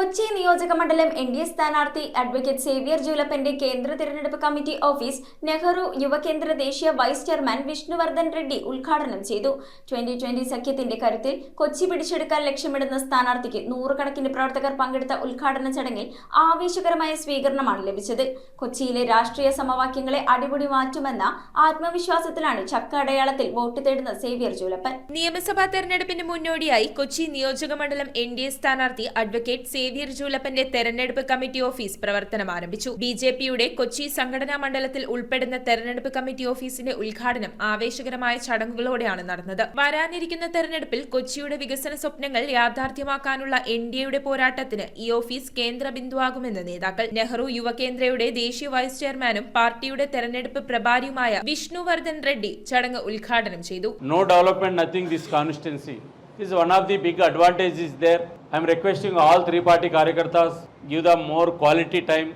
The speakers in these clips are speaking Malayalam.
കൊച്ചി നിയോജകമണ്ഡലം എൻ.ഡി.എ സ്ഥാനാർത്ഥി അഡ്വക്കേറ്റ് സേവ്യർ ജൂലപ്പന്റെ കേന്ദ്ര തിരഞ്ഞെടുപ്പ് കമ്മിറ്റി ഓഫീസ് നെഹ്റു യുവകേന്ദ്ര ദേശീയ വൈസ് ചെയർമാൻ വിഷ്ണുവർദ്ധൻ റെഡ്ഡി ഉദ്ഘാടനം ചെയ്തു. 2020 സഖ്യത്തിന്റെ കരുത്തിൽ കൊച്ചി പിടിച്ചെടുക്കാൻ ലക്ഷ്യമിടുന്ന സ്ഥാനാർത്ഥിക്ക് നൂറുകണക്കിന് പ്രവർത്തകർ പങ്കെടുത്ത ഉദ്ഘാടന ചടങ്ങിൽ ആവേശകരമായ സ്വീകരണമാണ് ലഭിച്ചത്. കൊച്ചിയിലെ രാഷ്ട്രീയ സമവാക്യങ്ങളെ അടിമുടി മാറ്റുമെന്ന ആത്മവിശ്വാസത്തിലാണ് ചക്ക അടയാളത്തിൽ വോട്ട് തേടുന്ന സേവ്യർ ജൂലപ്പൻ. നിയമസഭാ തെരഞ്ഞെടുപ്പിന് മുന്നോടിയായി കൊച്ചി നിയോജകമണ്ഡലം എൻ.ഡി.എ സ്ഥാനാർത്ഥി അഡ്വക്കേറ്റ് സേവ്യർ ജൂലപ്പന്റെ തെരഞ്ഞെടുപ്പ് കമ്മിറ്റി ഓഫീസ് പ്രവർത്തനം ആരംഭിച്ചു. ബി.ജെ.പിയുടെ കൊച്ചി സംഘടനാ മണ്ഡലത്തിൽ ഉൾപ്പെടുന്ന തെരഞ്ഞെടുപ്പ് കമ്മിറ്റി ഓഫീസിന്റെ ഉദ്ഘാടനം ആവേശകരമായ ചടങ്ങുകളോടെയാണ് നടന്നത്. വരാനിരിക്കുന്ന തെരഞ്ഞെടുപ്പിൽ കൊച്ചിയുടെ വികസന സ്വപ്നങ്ങൾ യാഥാർത്ഥ്യമാക്കാനുള്ള എൻ.ഡി.എയുടെ പോരാട്ടത്തിന് ഈ ഓഫീസ് കേന്ദ്ര ബിന്ദുവാകുമെന്ന് നേതാക്കൾ. നെഹ്റു യുവകേന്ദ്രയുടെ ദേശീയ വൈസ് ചെയർമാനും പാർട്ടിയുടെ തെരഞ്ഞെടുപ്പ് പ്രഭാരിയുമായ വിഷ്ണുവർദ്ധൻ റെഡ്ഡി ചടങ്ങ് ഉദ്ഘാടനം ചെയ്തു. No development, nothing this constituency. This is one of the big advantages there. I am requesting all three party karyakartas give them more quality time,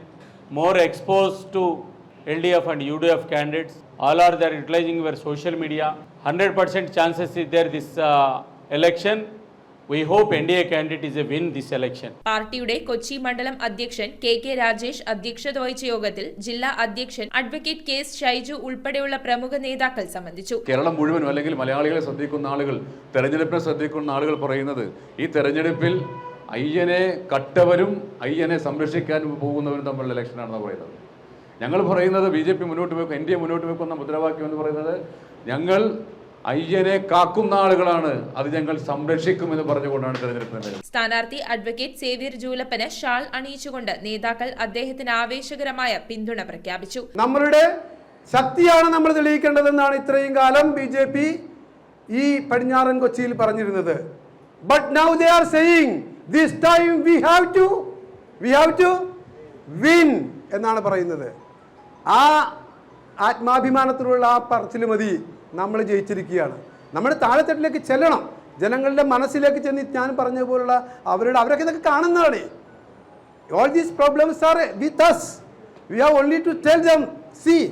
more exposed to LDF and UDF candidates. All are there utilizing your social media. 100% chances is there this election. We hope NDA candidate is a win this election. പാർട്ടിയുടെ കൊച്ചി മണ്ഡലം അധ്യക്ഷൻ കെ രാജേഷ് അധ്യക്ഷത വഹിച്ച യോഗത്തിൽ ജില്ലാ അധ്യക്ഷൻ അഡ്വക്കേറ്റ് കെ ഷൈജു ഉൾപ്പെടെയുള്ള പ്രമുഖ നേതാക്കൾ സംബന്ധിച്ചു. കേരളം മുഴുവനും അല്ലെങ്കിൽ മലയാളികളെ ശ്രദ്ധിക്കുന്ന ആളുകൾ, തെരഞ്ഞെടുപ്പിനെ ശ്രദ്ധിക്കുന്ന ആളുകൾ പറയുന്നത് ഈ തെരഞ്ഞെടുപ്പിൽ അയ്യനെ കട്ടവരും അയ്യനെ സംരക്ഷിക്കാൻ പോകുന്നവരും തമ്മിലുള്ള ഇലക്ഷനാണെന്ന് പറയുന്നത്. ഞങ്ങൾ പറയുന്നത് BJP മുന്നോട്ട് വെക്കും, NDA മുന്നോട്ട് വെക്കുന്ന മുദ്രാവാക്യം എന്ന് പറയുന്നത് ഞങ്ങൾ അയ്യനെ കാക്കുന്ന ആളുകളാണ്, അത് ഞങ്ങൾ സംരക്ഷിക്കുമെന്ന് പറഞ്ഞുകൊണ്ടാണ് തെരഞ്ഞെടുപ്പ്. സ്ഥാനാർത്ഥി അഡ്വക്കേറ്റ് സേവ്യർ ജൂലപ്പന് ഷാൾ അണിയിച്ചുകൊണ്ട് നേതാക്കൾ അദ്ദേഹത്തിന് ആവേശകരമായ പിന്തുണ പ്രഖ്യാപിച്ചു. നമ്മളുടെ ശക്തിയാണ് നമ്മൾ തെളിയിക്കേണ്ടതെന്നാണ് ഇത്രയും കാലം BJP ഈ പടിഞ്ഞാറൻ കൊച്ചിയിൽ പറഞ്ഞിരുന്നത്. But now they are saying this time we have to win എന്നാണ് പറയുന്നത്. ആ ആത്മാഭിമാനത്തിലുള്ള ആ പറച്ചിൽ മതി. നമ്മൾ ജയിച്ചിരിക്കുകയാണ്. നമ്മൾ താഴെത്തട്ടിലേക്ക് ചെല്ലണം, ജനങ്ങളുടെ മനസ്സിലേക്ക് ചെന്ന് ഞാൻ പറഞ്ഞ പോലുള്ള അവരൊക്കെ ഇതൊക്കെ കാണുന്നതാണ്. All these problems are with us. We have only to tell them, see,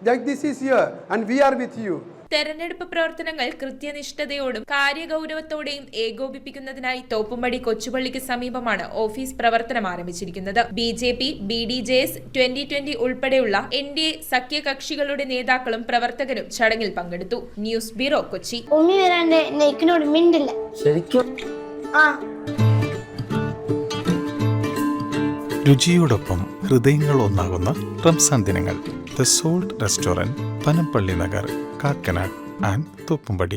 like this is here and we are with you. തെരഞ്ഞെടുപ്പ് പ്രവർത്തനങ്ങൾ കൃത്യനിഷ്ഠതയോടും കാര്യഗൗരവത്തോടെയും ഏകോപിപ്പിക്കുന്നതിനായി തോപ്പുംപടി കൊച്ചുപള്ളിക്ക് സമീപമാണ് ഓഫീസ് പ്രവർത്തനം ആരംഭിച്ചിരിക്കുന്നത്. BJP, BDJS, 2020 ഉൾപ്പെടെയുള്ള NDA സഖ്യകക്ഷികളുടെ നേതാക്കളും പ്രവർത്തകരും ചടങ്ങിൽ പങ്കെടുത്തു. News bureau, Kochi. രുചിയോടൊപ്പം ഹൃദയങ്ങൾ ഒന്നാകുന്ന റംസാൻ ദിനങ്ങൾ. The salt restaurant, Panampilly Nagar, Kakkanad and Thoppumpady.